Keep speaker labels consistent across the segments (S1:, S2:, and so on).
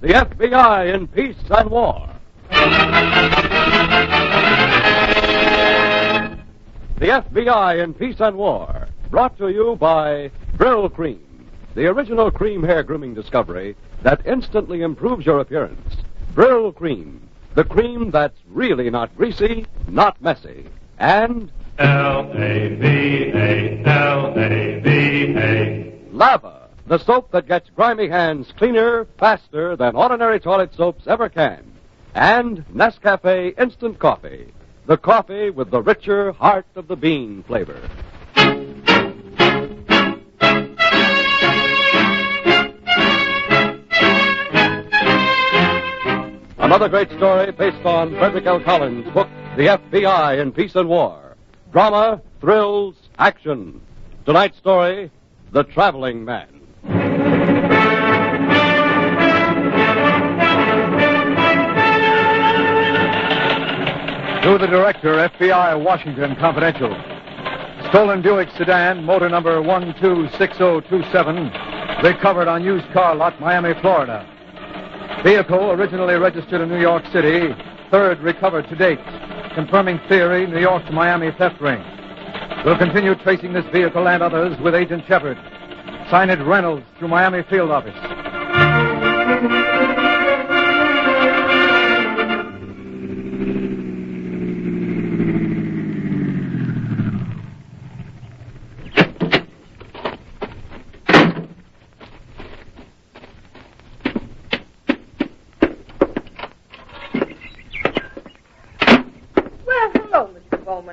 S1: the FBI in Peace and War. The FBI in Peace and War, brought to you by Brill Cream, the original cream hair grooming discovery that instantly improves your appearance. Brill Cream, the cream that's really not greasy, not messy. And
S2: L-A-V-A, L-A-V-A.
S1: Lava, the soap that gets grimy hands cleaner, faster than ordinary toilet soaps ever can. And Nescafe Instant Coffee, the coffee with the richer heart of the bean flavor. Another great story based on Frederick L. Collins' book, The F.B.I. in Peace and War. Drama, thrills, action. Tonight's story, The Traveling Man.
S3: To the director, F.B.I. Washington Confidential. Stolen Buick sedan, motor number 126027, recovered on used car lot, Miami, Florida. Vehicle originally registered in New York City, third recovered to date, confirming theory, New York to Miami theft ring. We'll continue tracing this vehicle and others with Agent Shepard. Signed Reynolds through Miami field office.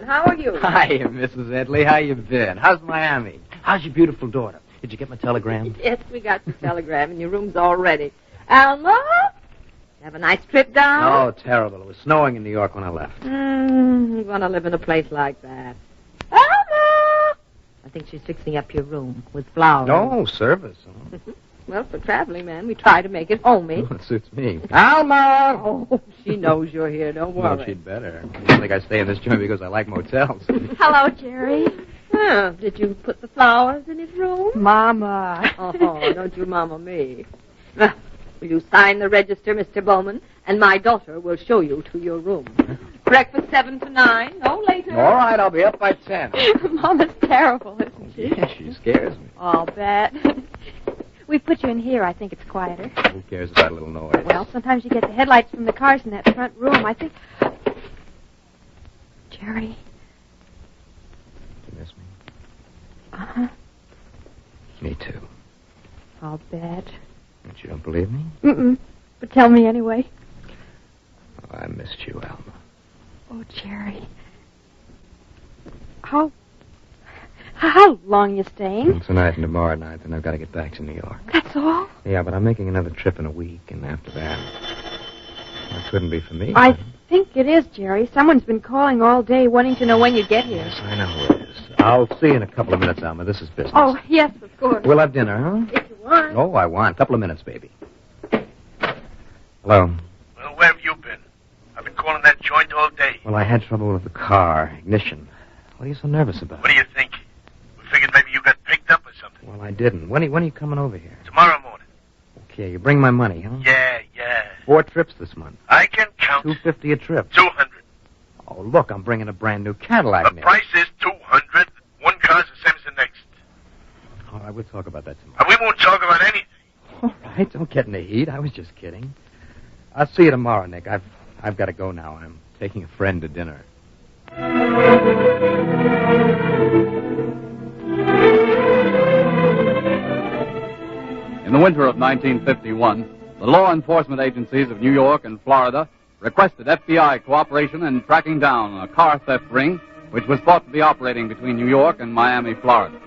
S4: How are you?
S5: Hi, Mrs. Edley. How you been? How's Miami? How's your beautiful daughter? Did you get my telegram?
S4: Yes, we got your telegram, and your room's all ready. Alma? Have a nice trip down?
S5: Oh, terrible. It was snowing in New York when I left.
S4: You want to live in a place like that. Alma! I think she's fixing up your room with flowers.
S5: No, service.
S4: Well, for a traveling man, we try to make it homey.
S5: It suits me. Alma!
S4: Oh, she knows you're here. Don't worry.
S5: Well, she'd better. I don't think I stay in this joint because I like motels.
S6: Hello, Jerry.
S4: Did you put the flowers in his room?
S6: Mama.
S4: Oh, don't you mama me. Will you sign the register, Mr. Bowman, and my daughter will show you to your room. Breakfast 7 to 9, no later.
S5: All right, I'll be up by 10.
S6: Mama's terrible, isn't she?
S5: Yeah, she scares me.
S6: I'll bet. We put you in here. I think it's quieter.
S5: Who cares about a little noise?
S6: Well, sometimes you get the headlights from the cars in that front room. I think... Jerry.
S5: You miss me?
S6: Uh-huh.
S5: Me too.
S6: I'll bet.
S5: But you don't believe me?
S6: Mm-mm. But tell me anyway.
S5: Oh, I missed you, Alma.
S6: Oh, Jerry. How long you staying?
S5: Well, tonight and tomorrow night, then I've got to get back to New York.
S6: That's all?
S5: Yeah, but I'm making another trip in a week, and after that, it couldn't be for me.
S6: I think it is, Jerry. Someone's been calling all day wanting to know when you get here.
S5: Yes, I know who it is. I'll see you in a couple of minutes, Alma. This is business.
S6: Oh, yes, of course.
S5: We'll have dinner, huh?
S6: If you want.
S5: Oh, I want. A couple of minutes, baby. Hello.
S7: Well, where have you been? I've been calling that joint all day.
S5: Well, I had trouble with the car, ignition. What are you so nervous about?
S7: What do you think? We figured maybe you got picked up or something.
S5: Well, I didn't. When are you coming over here?
S7: Tomorrow morning.
S5: Okay, you bring my money, huh?
S7: Yeah.
S5: 4 trips this month.
S7: I can count.
S5: $250 a trip.
S7: 200.
S5: Oh, look, I'm bringing a brand new Cadillac.
S7: The price is 200. One car's the same as the next.
S5: All right, we'll talk about that tomorrow.
S7: We won't talk about anything.
S5: All right, don't get in the heat. I was just kidding. I'll see you tomorrow, Nick. I've got to go now. I'm taking a friend to dinner.
S8: In the winter of 1951, the law enforcement agencies of New York and Florida requested FBI cooperation in tracking down a car theft ring which was thought to be operating between New York and Miami, Florida.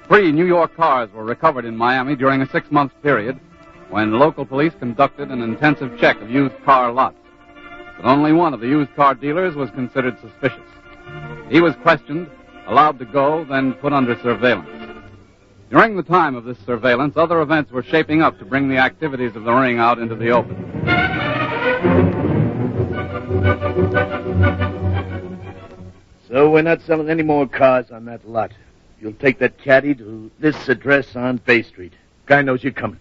S8: 3 New York cars were recovered in Miami during a 6-month period when local police conducted an intensive check of used car lots. But only one of the used car dealers was considered suspicious. He was questioned, allowed to go, then put under surveillance. During the time of this surveillance, other events were shaping up to bring the activities of the ring out into the open.
S9: So we're not selling any more cars on that lot. You'll take that caddy to this address on Bay Street. Guy knows you're coming.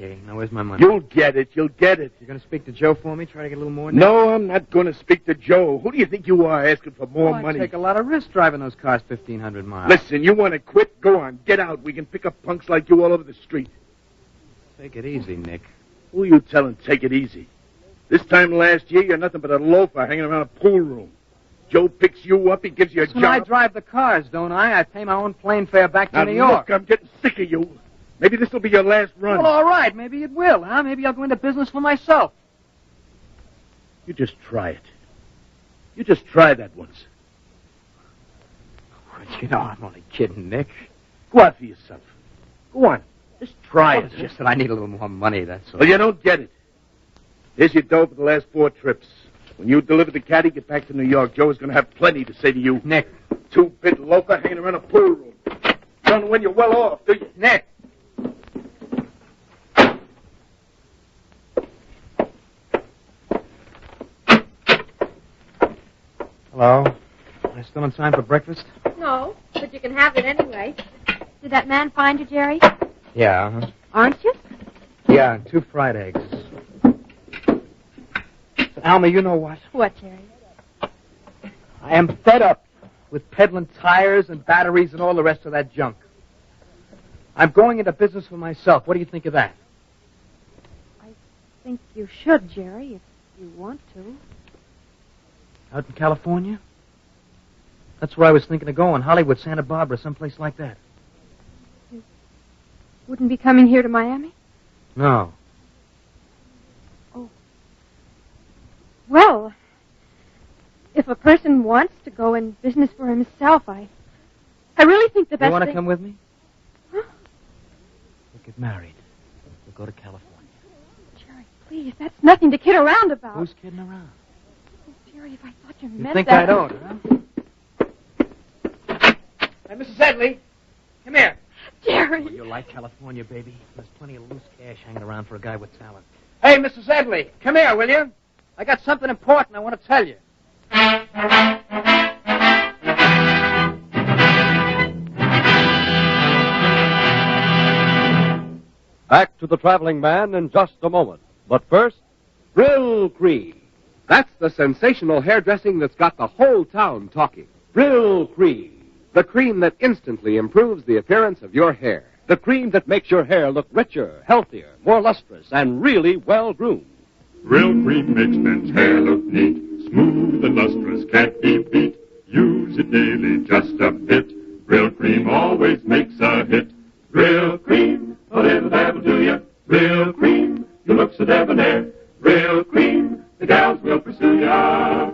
S5: Okay, now where's my money?
S9: You'll get it. You'll get it.
S5: You're going to speak to Joe for me? Try to get a little more?
S9: No, I'm not going to speak to Joe. Who do you think you are asking for more
S5: I
S9: money?
S5: take a lot of risk driving those cars 1,500 miles.
S9: Listen, you want to quit? Go on. Get out. We can pick up punks like you all over the street.
S5: Take it easy, Nick.
S9: Who are you telling take it easy? This time last year, you're nothing but a loafer hanging around a pool room. Joe picks you up, he gives you a job.
S5: I drive the cars, don't I? I pay my own plane fare back to New York.
S9: Look, I'm getting sick of you. Maybe this will be your last run.
S5: Well, all right. Maybe it will, huh? Maybe I'll go into business for myself.
S9: You just try it. You just try that once.
S5: Well, you know, I'm only kidding, Nick.
S9: Go out for yourself. Go on. Just try it.
S5: It's just that I need a little more money, that's all.
S9: Well, you don't get it. Here's your dough for the last 4 trips. When you deliver the caddy, get back to New York. Joe is going to have plenty to say to you.
S5: Nick.
S9: 2-bit loafer hanging around a pool room. You don't know when you're well off, do you?
S5: Nick. Hello. Am I still in time for breakfast?
S6: No, but you can have it anyway. Did that man find you, Jerry?
S5: Yeah, uh-huh.
S6: Aren't you?
S5: Yeah, and 2 fried eggs. Alma, you know what?
S6: What, Jerry?
S5: I am fed up with peddling tires and batteries and all the rest of that junk. I'm going into business for myself. What do you think of that?
S6: I think you should, Jerry, if you want to.
S5: Out in California? That's where I was thinking of going. Hollywood, Santa Barbara, someplace like that.
S6: You wouldn't be coming here to Miami?
S5: No.
S6: Oh. Well, if a person wants to go in business for himself, I really think the best
S5: You want to
S6: thing...
S5: come with me?
S6: Huh?
S5: We'll get married. We'll go to California.
S6: Jerry, please, that's nothing to kid around about.
S5: Who's kidding around?
S6: Oh, Jerry, if I thought you
S5: You
S6: meant
S5: think
S6: that...
S5: I don't, huh? Hey, Mrs. Edley, come here.
S6: Jerry!
S5: Oh, you like California, baby? There's plenty of loose cash hanging around for a guy with talent. Hey, Mrs. Edley, come here, will you? I got something important I want to tell you.
S1: Back to the traveling man in just a moment. But first, Brill Cream. That's the sensational hairdressing that's got the whole town talking. Brill Cream. The cream that instantly improves the appearance of your hair. The cream that makes your hair look richer, healthier, more lustrous, and really well-groomed.
S2: Brill Cream makes men's hair look neat, smooth and lustrous, can't be beat. Use it daily just a bit. Brill Cream always makes a hit. Brill Cream, a little dabble do ya. Brill Cream, you look so debonair. Brill Cream, the gals will pursue ya.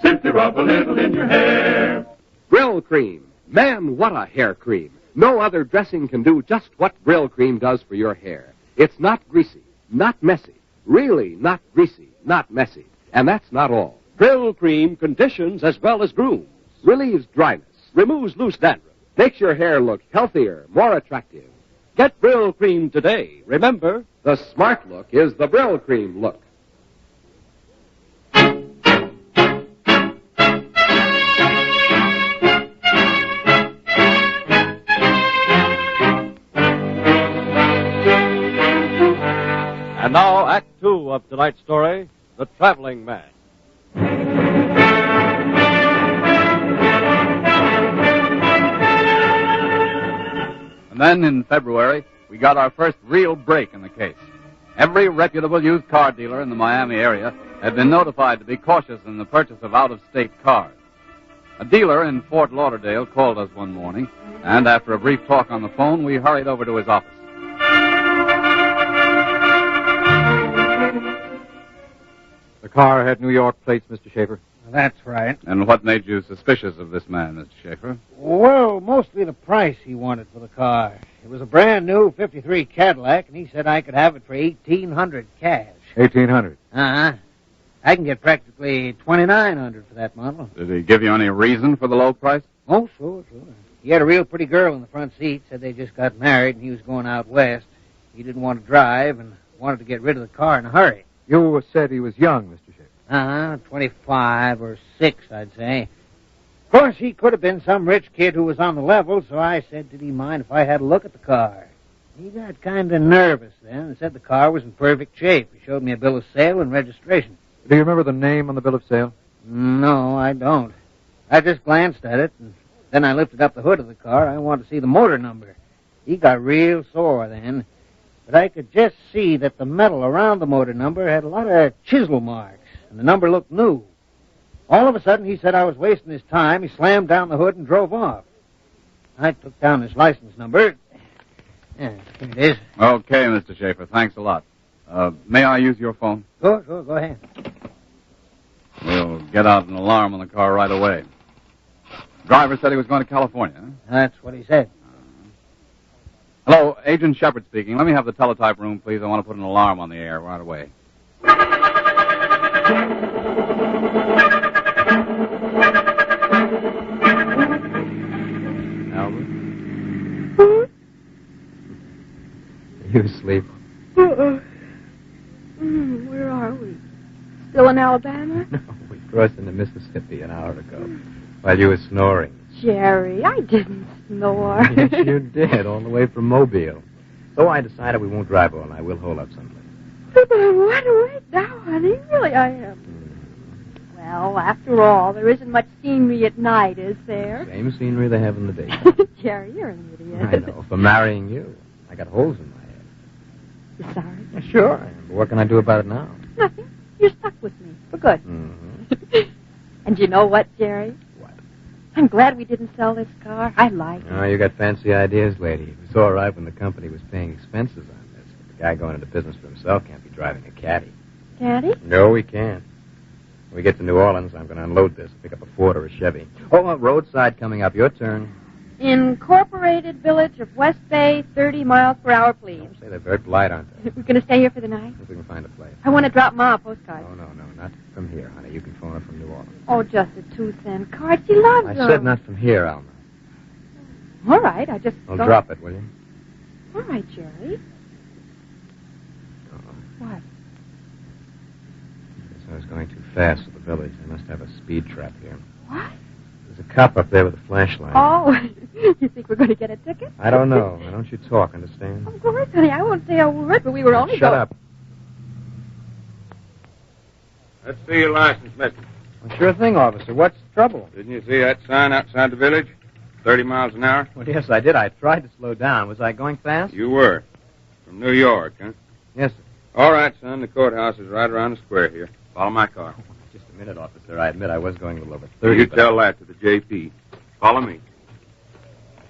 S2: Simply rub a little in your hair.
S1: Brill Cream. Man, what a hair cream. No other dressing can do just what Brill Cream does for your hair. It's not greasy, not messy. Really not greasy, not messy. And that's not all. Brill Cream conditions as well as grooms, relieves dryness, removes loose dandruff, makes your hair look healthier, more attractive. Get Brill Cream today. Remember, the smart look is the Brill Cream look. And now, Act 2 of tonight's story, The Traveling Man.
S8: And then in February, we got our first real break in the case. Every reputable used car dealer in the Miami area had been notified to be cautious in the purchase of out-of-state cars. A dealer in Fort Lauderdale called us one morning, and after a brief talk on the phone, we hurried over to his office.
S3: The car had New York plates, Mr. Schaefer.
S10: That's right.
S8: And what made you suspicious of this man, Mr. Schaefer?
S10: Well, mostly the price he wanted for the car. It was a brand new 53 Cadillac, and he said I could have it for $1,800 cash.
S3: $1,800.
S10: Uh-huh. I can get practically $2,900 for that model.
S8: Did he give you any reason for the low price?
S10: Oh, sure. He had a real pretty girl in the front seat, said they just got married, and he was going out west. He didn't want to drive and wanted to get rid of the car in a hurry.
S3: You said he was young, Mr. Schaefer.
S10: Uh-huh, 25 or 6, I'd say. Of course, he could have been some rich kid who was on the level, so I said, did he mind if I had a look at the car? He got kind of nervous then and said the car was in perfect shape. He showed me a bill of sale and registration.
S3: Do you remember the name on the bill of sale?
S10: No, I don't. I just glanced at it, and then I lifted up the hood of the car. I wanted to see the motor number. He got real sore then, but I could just see that the metal around the motor number had a lot of chisel marks, and the number looked new. All of a sudden, he said I was wasting his time. He slammed down the hood and drove off. I took down his license number. Yeah, here it is.
S8: Okay, Mr. Schaefer. Thanks a lot. May I use your phone?
S10: Sure, go ahead.
S8: We'll get out an alarm on the car right away. Driver said he was going to California. Huh?
S10: That's what he said.
S8: Hello, Agent Shepard speaking. Let me have the teletype room, please. I want to put an alarm on the air right away.
S3: Albert? Are you asleep?
S6: Where are we? Still in Alabama?
S3: No, we crossed into Mississippi an hour ago while you were snoring.
S6: Jerry, I didn't snore.
S3: Yes, you did, all the way from Mobile. So I decided we won't drive all night. We'll hold up someplace.
S6: But I want to wait now, honey. Really, I am. Well, after all, there isn't much scenery at night, is there?
S3: Same scenery they have in the day.
S6: Jerry, you're an idiot.
S3: I know, for marrying you. I got holes in my head.
S6: You're sorry?
S3: Yeah, sure I am. But what can I do about it now?
S6: Nothing. You're stuck with me. For good.
S3: Mm-hmm.
S6: And you know what, Jerry?
S3: What?
S6: I'm glad we didn't sell this car. I like it.
S3: Oh, you got fancy ideas, lady. It was all right when the company was paying expenses on this. But the guy going into business for himself can't be driving a caddy.
S6: Daddy?
S3: No, he can't. When we get to New Orleans, I'm going to unload this, pick up a Ford or a Chevy. Oh, roadside coming up. Your turn.
S6: Incorporated Village of West Bay, 30 miles per hour, please.
S3: Say they're very polite, aren't they?
S6: We're going to stay here for the night?
S3: If we can find a place.
S6: I want to drop Ma a postcard.
S3: No, not from here, honey. You can phone her from New Orleans.
S6: Oh, just a 2-cent card. She loves
S3: I
S6: them.
S3: said not from here, Alma.
S6: All right, I just...
S3: Well, drop it, will you?
S6: All right, Jerry. What?
S3: Guess I was going too fast to the village. They must have a speed trap here.
S6: What?
S3: There's a cop up there with a flashlight.
S6: Oh, you think we're going to get a ticket?
S3: I don't know. Why don't you talk, understand?
S6: Of course, honey. I won't say a word, but we were only
S3: Shut up.
S11: Let's see your license, mister.
S3: Well, sure thing, officer. What's the trouble?
S11: Didn't you see that sign outside the village? 30 miles an hour?
S3: Well, yes, I did. I tried to slow down. Was I going fast?
S11: You were. From New York, huh?
S3: Yes, sir.
S11: All right, son. The courthouse is right around the square here. Follow my car.
S3: Just a minute, officer. I admit I was going a little over 30.
S11: You tell that to the JP. Follow me.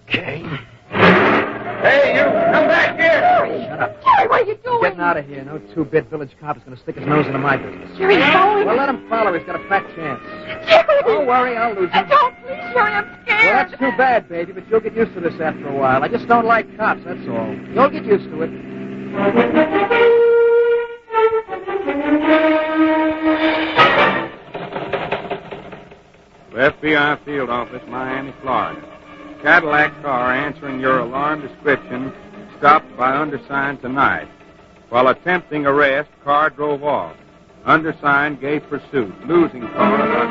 S3: Okay.
S11: Hey, you! Come back here!
S3: Shut up.
S6: Jerry, what are you doing?
S3: Getting out of here. No two-bit village cop is going to stick his nose into my business.
S6: Jerry, he's following.
S3: Well, let him follow. He's got a fat chance.
S6: Jerry!
S3: Don't worry, I'll lose him.
S6: Don't, please, Jerry. I'm scared.
S3: Well, that's too bad, baby, but you'll get used to this after a while. I just don't like cops, that's all. You'll get used to it.
S11: F.B.I. Field Office, Miami, Florida. Cadillac car answering your alarm description stopped by undersigned tonight. While attempting arrest, car drove off. Undersigned gave pursuit, losing car about...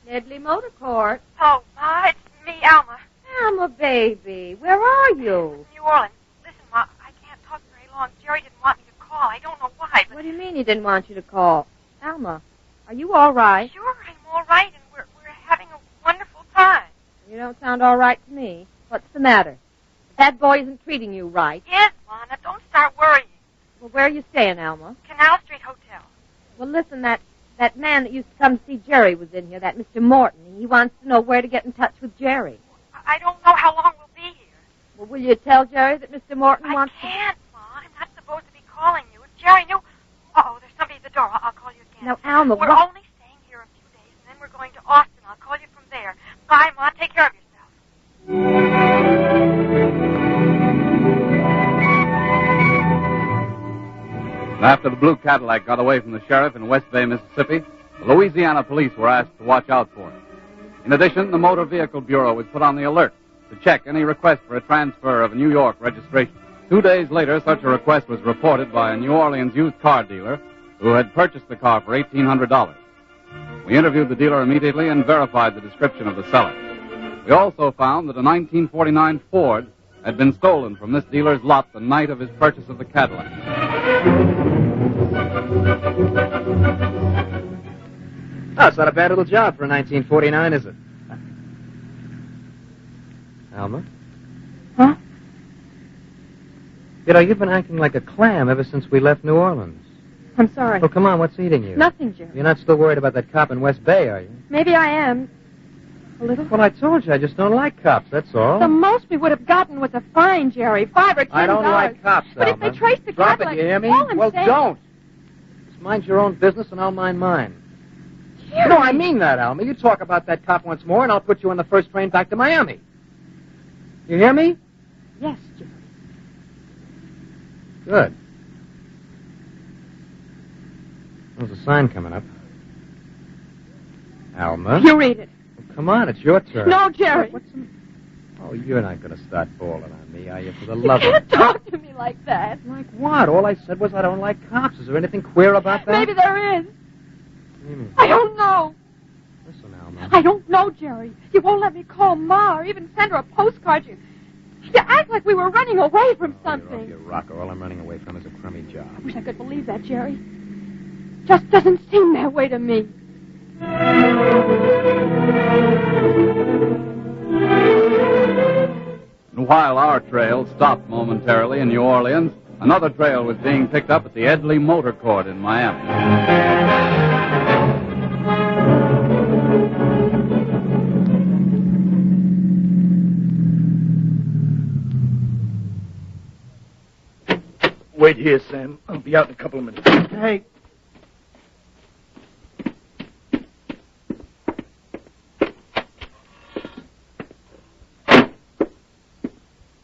S4: Nedley Motor Court.
S12: Oh, Ma, it's me, Alma.
S4: Alma, baby, where are you?
S12: New Orleans. Listen, Ma, I can't talk very long. Jerry didn't want me to call. I don't know why, but...
S4: What do you mean he didn't want you to call? Alma, are you all right?
S12: Sure, I'm all right, and we're having a wonderful time.
S4: You don't sound all right to me. What's the matter? That boy isn't treating you right.
S12: Yes, Ma, now don't start worrying.
S4: Well, where are you staying, Alma?
S12: Canal Street Hotel.
S4: Well, listen, that man that used to come see Jerry was in here, that Mr. Morton. He wants to know where to get in touch with Jerry.
S12: I don't know how long we'll be here.
S4: Well, will you tell Jerry that Mr. Morton wants
S12: I can't, Ma. I'm not supposed to be calling you. If Jerry knew... Uh-oh, there's somebody at the door. I'll call you again.
S4: Now, Alma,
S12: We're only staying here a few days, and then we're going to Austin. I'll call you from there. Bye, Ma. Take care of yourself.
S8: After the blue Cadillac got away from the sheriff in West Bay, Mississippi, the Louisiana police were asked to watch out for it. In addition, the Motor Vehicle Bureau was put on the alert to check any request for a transfer of a New York registration. 2 days later, such a request was reported by a New Orleans used car dealer who had purchased the car for $1,800. We interviewed the dealer immediately and verified the description of the seller. We also found that a 1949 Ford had been stolen from this dealer's lot the night of his purchase of the Cadillac.
S5: Oh, it's not a bad little job for a 1949, is it? Alma?
S6: Huh?
S5: You know, you've been acting like a clam ever since we left New Orleans.
S6: I'm sorry.
S5: Oh, come on, what's eating you?
S6: Nothing, Jerry.
S5: You're not still worried about that cop in West Bay, are you?
S6: Maybe I am. A little.
S5: Well, I told you, I just don't like cops, that's all.
S6: The most we would have gotten was a fine, Jerry. $5 or $10.
S5: I don't like cops,
S6: But
S5: Alma.
S6: if they trace the
S5: Drop
S6: Cadillac,
S5: it, you hear me?
S6: all I'm
S5: Well,
S6: saying...
S5: don't. Just mind your own business and I'll mind mine.
S6: Jerry.
S5: No, I mean that, Alma. You talk about that cop once more and I'll put you on the first train back to Miami. You hear me?
S6: Yes, Jerry.
S5: Good. There's a sign coming up. Alma?
S6: You read it.
S5: Well, come on, it's your turn.
S6: No, Jerry.
S5: Oh, you're not going to start bawling on me, are you, for the
S6: You
S5: love of...
S6: can't talk to me like that.
S5: Like what? All I said was I don't like cops. Is there anything queer about that?
S6: Maybe there is.
S5: What do you mean?
S6: I don't know.
S5: Listen, Alma.
S6: I don't know, Jerry. You won't let me call Ma or even send her a postcard. You act like we were running away from something.
S5: You're off your rocker. All I'm running away from is a crummy job.
S6: I wish I could believe that, Jerry. Just doesn't seem that way to me.
S8: And while our trail stopped momentarily in New Orleans, another trail was being picked up at the Edley Motor Court in Miami.
S9: Wait here, Sam. I'll be out in a couple of minutes.
S5: Hey.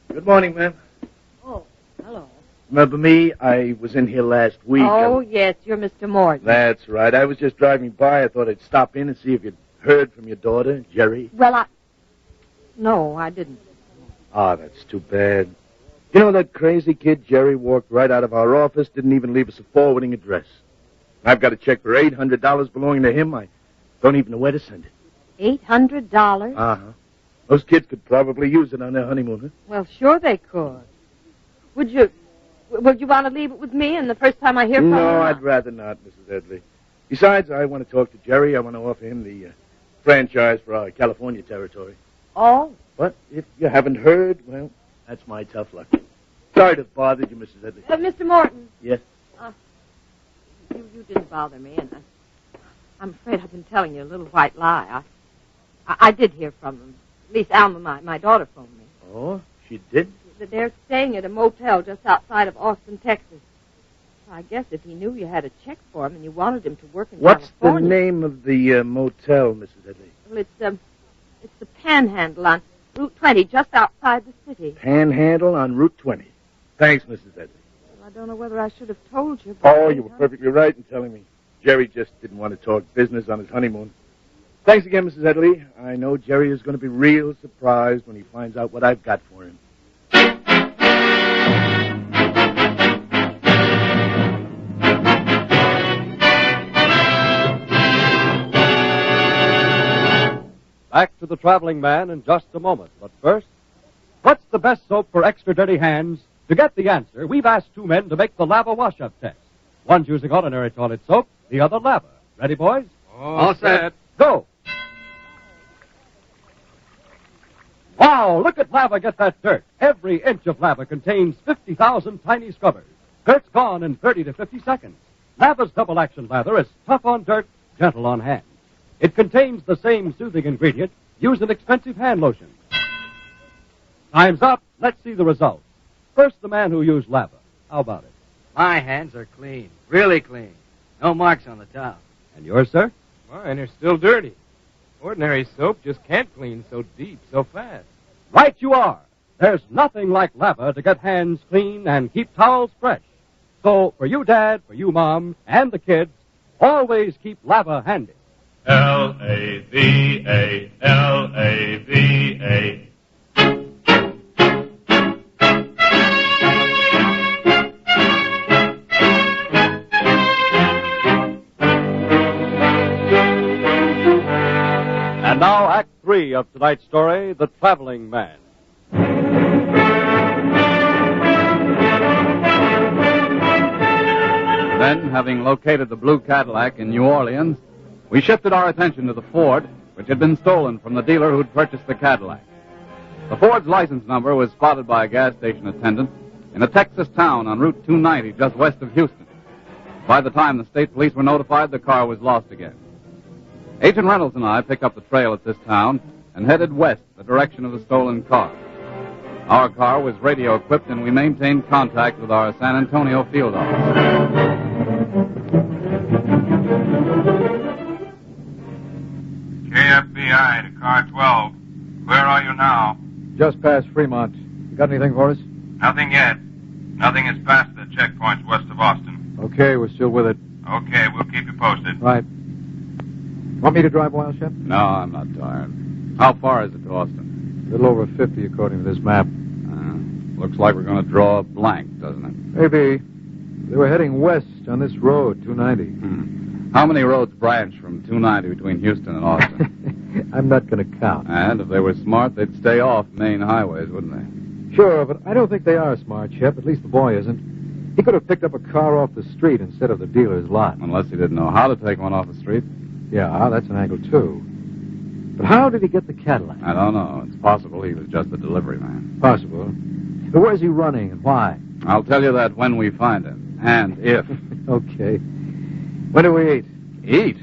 S9: Good morning, ma'am.
S4: Oh, hello.
S9: Remember me? I was in here last week.
S4: Oh, yes, you're Mr. Morgan.
S9: That's right. I was just driving by. I thought I'd stop in and see if you'd heard from your daughter, Jerry.
S4: Well, No, I didn't.
S9: Ah, that's too bad. You know, that crazy kid, Jerry, walked right out of our office, didn't even leave us a forwarding address. I've got a check for $800 belonging to him. I don't even know where to send it.
S4: $800?
S9: Uh-huh. Those kids could probably use it on their honeymoon, huh?
S4: Well, sure they could. Would you want to leave it with me and the first time I hear from you?
S9: No, I'd rather not, Mrs. Edley. Besides, I want to talk to Jerry. I want to offer him the franchise for our California territory.
S4: Oh?
S9: But if you haven't heard, well, that's my tough luck. Sorry to have bothered you, Mrs. Edley.
S4: Mr. Morton.
S9: Yes?
S4: You didn't bother me, and I'm afraid I've been telling you a little white lie. I did hear from them. At least Alma, my daughter, phoned me.
S9: Oh, she did?
S4: They're staying at a motel just outside of Austin, Texas. I guess if he knew you had a check for him and you wanted him to work in
S9: What's
S4: California...
S9: the name of the motel, Mrs. Edley?
S4: Well, it's the Panhandle on Route 20, just outside the city.
S9: Panhandle on Route 20. Thanks, Mrs. Edley.
S4: Well, I don't know whether I should have told you, but...
S9: Oh, you were perfectly right in telling me. Jerry just didn't want to talk business on his honeymoon. Thanks again, Mrs. Edley. I know Jerry is going to be real surprised when he finds out what I've got for him.
S1: Back to the traveling man in just a moment. But first, what's the best soap for extra dirty hands? To get the answer, we've asked two men to make the lava wash-up test. One's using ordinary toilet soap, the other lava. Ready, boys?
S11: All set.
S1: Go! Wow, look at lava get that dirt. Every inch of lava contains 50,000 tiny scrubbers. Dirt's gone in 30 to 50 seconds. Lava's double-action lather is tough on dirt, gentle on hands. It contains the same soothing ingredient used in expensive hand lotion. Time's up. Let's see the results. First, the man who used lava. How about it?
S13: My hands are clean. Really clean. No marks on the top.
S1: And yours, sir?
S11: Mine are still dirty. Ordinary soap just can't clean so deep, so fast.
S1: Right you are. There's nothing like lava to get hands clean and keep towels fresh. So, for you, Dad, for you, Mom, and the kids, always keep lava handy.
S2: L-A-V-A, L-A-V-A.
S1: of tonight's story, The Traveling Man.
S8: Then, having located the blue Cadillac in New Orleans, we shifted our attention to the Ford, which had been stolen from the dealer who'd purchased the Cadillac. The Ford's license number was spotted by a gas station attendant in a Texas town on Route 290 just west of Houston. By the time the state police were notified, the car was lost again. Agent Reynolds and I picked up the trail at this town and headed west the direction of the stolen car. Our car was radio equipped and we maintained contact with our San Antonio field office.
S11: KFBI to car 12. Where are you now?
S3: Just past Fremont. You got anything for us?
S11: Nothing yet. Nothing is past the checkpoints west of Austin.
S3: Okay, we're still with it.
S11: Okay, we'll keep you posted.
S3: Right. Want me to drive a while, Shep?
S8: No, I'm not tired. How far is it to Austin?
S3: A little over 50, according to this map.
S8: Looks like we're going to draw a blank, doesn't it?
S3: Maybe. They were heading west on this road, 290.
S8: How many roads branch from 290 between Houston and Austin?
S3: I'm not going to count.
S8: And if they were smart, they'd stay off main highways, wouldn't they?
S3: Sure, but I don't think they are smart, Shep. At least the boy isn't. He could have picked up a car off the street instead of the dealer's lot.
S8: Unless he didn't know how to take one off the street.
S3: Yeah, that's an angle, too. But how did he get the Cadillac?
S8: I don't know. It's possible he was just a delivery man.
S3: Possible. But where's he running and why?
S8: I'll tell you that when we find him. And if.
S3: Okay. When do we eat?
S8: Eat?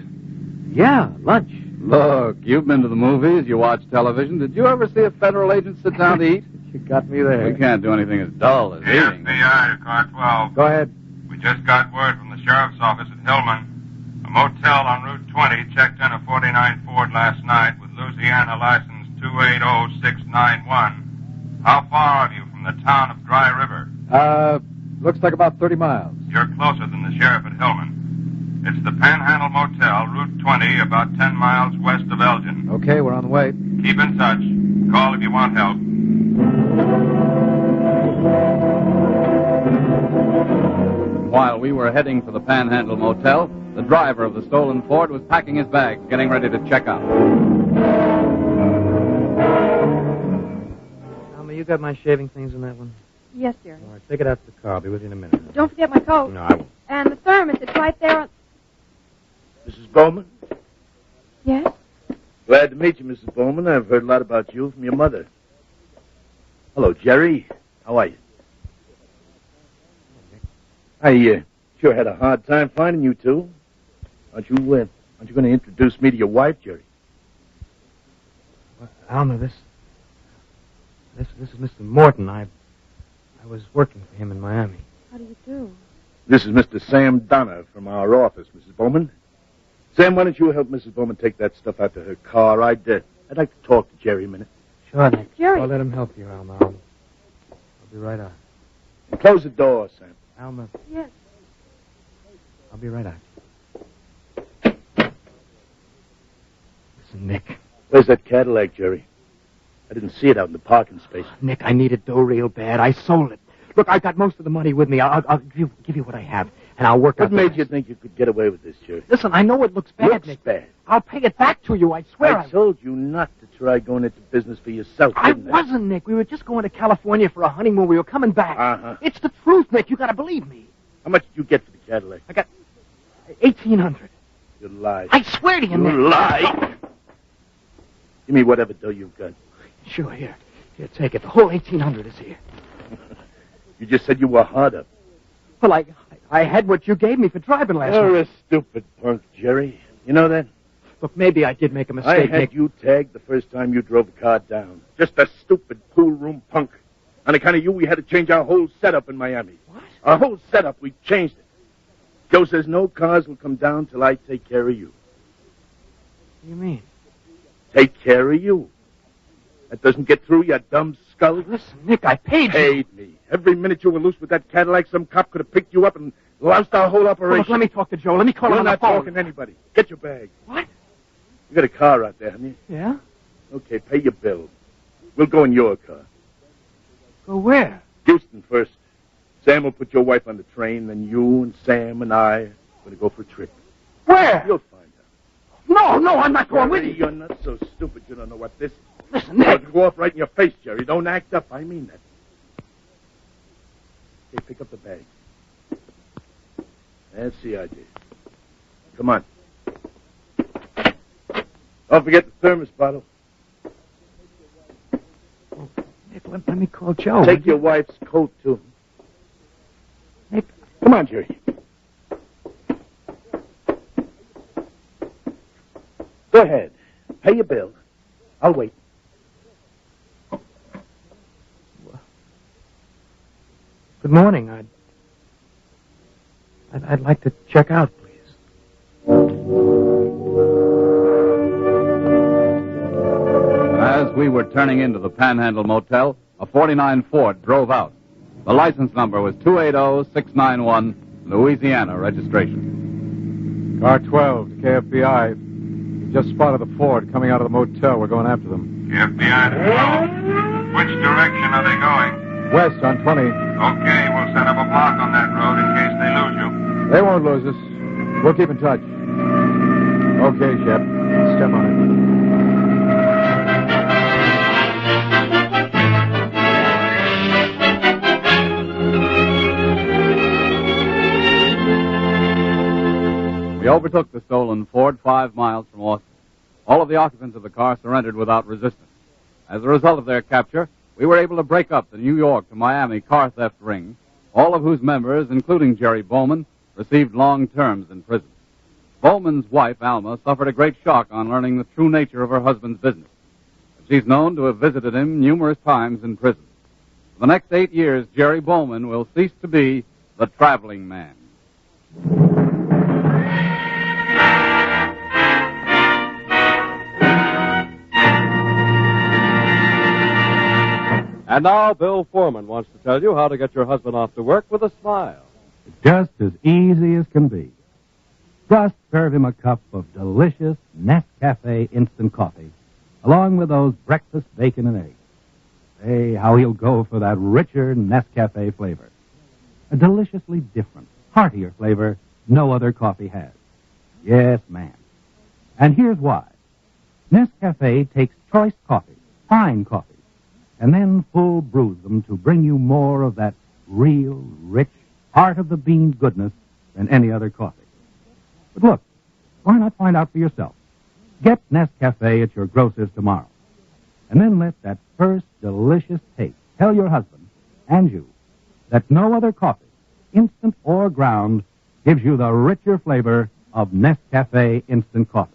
S3: Yeah, lunch.
S8: Look, you've been to the movies, you watch television. Did you ever see a federal agent sit down to eat?
S3: You got me there.
S8: We can't do anything as dull as eating.
S11: KFBI to car 12.
S3: Go ahead.
S11: We just got word from the sheriff's office at Hillman. A motel on Route 20 checked in a 49 Ford last night with Louisiana license 280691. How far are you from the town of Dry River?
S3: Looks like about 30 miles.
S11: You're closer than the sheriff at Hillman. It's the Panhandle Motel, Route 20, about 10 miles west of Elgin.
S3: Okay, we're on the way.
S11: Keep in touch. Call if you want help.
S8: While we were heading for the Panhandle Motel, the driver of the stolen Ford was packing his bags, getting ready to check out.
S5: Alma, you got my shaving things in that one?
S6: Yes, Jerry.
S5: All right, take it out to the car. I'll be with you in a minute.
S6: Don't forget my coat.
S5: No, I won't.
S6: And the thermos, it's right there on...
S9: Mrs. Bowman?
S6: Yes?
S9: Glad to meet you, Mrs. Bowman. I've heard a lot about you from your mother. Hello, Jerry. How are you? I sure had a hard time finding you two. Aren't you going to introduce me to your wife, Jerry?
S5: Well, Alma, this is Mr. Morton. I was working for him in Miami.
S6: How do you do?
S9: This is Mr. Sam Donner from our office, Mrs. Bowman. Sam, why don't you help Mrs. Bowman take that stuff out to her car? I'd like to talk to Jerry a minute.
S5: Sure, Nick.
S6: Jerry.
S5: I'll let him help you, Alma. I'll be right out.
S9: And close the door, Sam.
S5: Alma.
S6: Yes.
S5: I'll be right out. Listen, Nick.
S9: Where's that Cadillac, Jerry? I didn't see it out in the parking space.
S5: Nick, I needed dough real bad. I sold it. Look, I've got most of the money with me. I'll give you what I have, and I'll work out.
S9: What made you think you could get away with this, Jerry?
S5: Listen, I know it looks bad,
S9: Looks
S5: Nick.
S9: bad.
S5: I'll pay it back to you. I swear.
S9: I told you not to try going into business for yourself,
S5: I
S9: didn't
S5: wasn't, Nick. We were just going to California for a honeymoon. We were coming back.
S9: Uh-huh.
S5: It's the truth, Nick. You got to believe me.
S9: How much did you get for the Cadillac?
S5: I got $1,800.
S9: You lied.
S5: I swear to you, Nick.
S9: You lied. Give me whatever dough you've got.
S5: Sure, here. Here, take it. The whole $1,800 is here.
S9: You just said you were hard up.
S5: Well, I had what you gave me for driving last
S9: You're
S5: night.
S9: a stupid punk, Jerry. You know that?
S5: Look, maybe I did make a
S9: I
S5: mistake,
S9: had
S5: Nick.
S9: you tagged the first time you drove the car down. Just a stupid pool room punk. On account of you, we had to change our whole setup in Miami.
S5: What?
S9: Our whole setup, we changed it. Joe says no cars will come down till I take care of you.
S5: What do you mean?
S9: Take care of you. That doesn't get through, you dumb skull.
S5: Listen, Nick, I paid you.
S9: Paid me. Every minute you were loose with that Cadillac, some cop could have picked you up and loused our whole operation.
S5: Well, look, let me talk to Joe. Let me call him
S9: You're
S5: on the
S9: not
S5: phone.
S9: talking to anybody. Get your bag.
S5: What?
S9: You got a car out there, haven't you?
S5: Yeah?
S9: Okay, pay your bill. We'll go in your car.
S5: Go where?
S9: Houston first. Sam will put your wife on the train, then you and Sam and I are going to go for a trip.
S5: Where?
S9: You'll find out.
S5: No, I'm not going with you.
S9: You're not so stupid you don't know what this is.
S5: Listen, Nick.
S9: It'll go off right in your face, Jerry. Don't act up. I mean that. Hey, pick up the bag. That's the idea. Come on. Don't forget the thermos bottle.
S5: Nick, let me call Joe.
S9: Take your wife's coat, too.
S5: Nick.
S9: Come on, Jerry. Go ahead. Pay your bill. I'll wait.
S5: Good morning. I'd like to check out, please.
S8: As we were turning into the Panhandle Motel, a 49 Ford drove out. The license number was 280-691, Louisiana registration.
S3: Car 12 to KFBI. We just spotted the Ford coming out of the motel. We're going after them.
S11: FBI to 12. Which direction are they going?
S3: West on 20.
S11: Okay, we'll set up a block on that road in case they lose you.
S3: They won't lose us. We'll keep in touch. Okay, Shep. Step on it.
S8: We overtook the stolen Ford 5 miles from Austin. All of the occupants of the car surrendered without resistance. As a result of their capture, we were able to break up the New York to Miami car theft ring, all of whose members, including Jerry Bowman, received long terms in prison. Bowman's wife, Alma, suffered a great shock on learning the true nature of her husband's business. She's known to have visited him numerous times in prison. For the next 8 years, Jerry Bowman will cease to be the traveling man.
S1: And now Bill Foreman wants to tell you how to get your husband off to work with a smile.
S14: Just as easy as can be. Just serve him a cup of delicious Nescafe instant coffee, along with those breakfast bacon and eggs. Hey, how he'll go for that richer Nescafe flavor. A deliciously different, heartier flavor no other coffee has. Yes, ma'am. And here's why. Nescafe takes choice coffee, fine coffee, and then full brews them to bring you more of that real, rich, heart-of-the-bean goodness than any other coffee. But look, why not find out for yourself? Get Nescafe at your grocer's tomorrow. And then let that first delicious taste tell your husband and you that no other coffee, instant or ground, gives you the richer flavor of Nescafe instant coffee.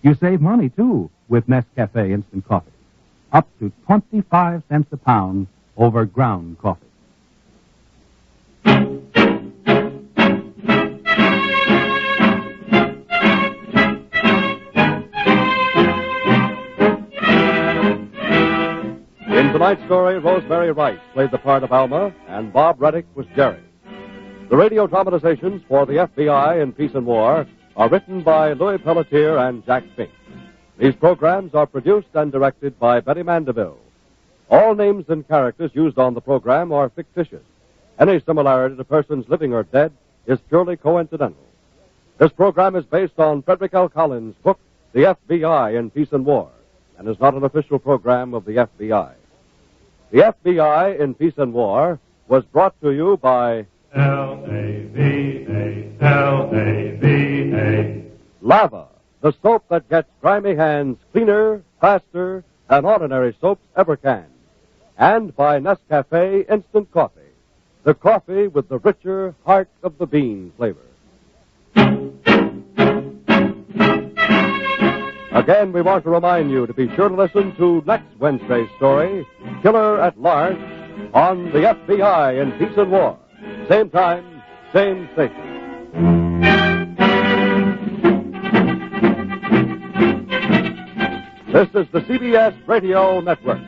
S14: You save money, too, with Nescafe instant coffee. Up to 25 cents a pound over ground coffee.
S1: In tonight's story, Rosemary Rice played the part of Alma, and Bob Reddick was Jerry. The radio dramatizations for the FBI in Peace and War are written by Louis Pelletier and Jack Fink. These programs are produced and directed by Betty Mandeville. All names and characters used on the program are fictitious. Any similarity to persons living or dead is purely coincidental. This program is based on Frederick L. Collins' book, The FBI in Peace and War, and is not an official program of the FBI. The FBI in Peace and War was brought to you by
S2: L-A-V-A, L-A-V-A.
S1: Lava, the soap that gets grimy hands cleaner, faster than ordinary soaps ever can. And by Nescafe Instant Coffee, the coffee with the richer heart of the bean flavor. Again, we want to remind you to be sure to listen to next Wednesday's story, Killer at Large, on the FBI in Peace and War. Same time, same station. This is the CBS Radio Network.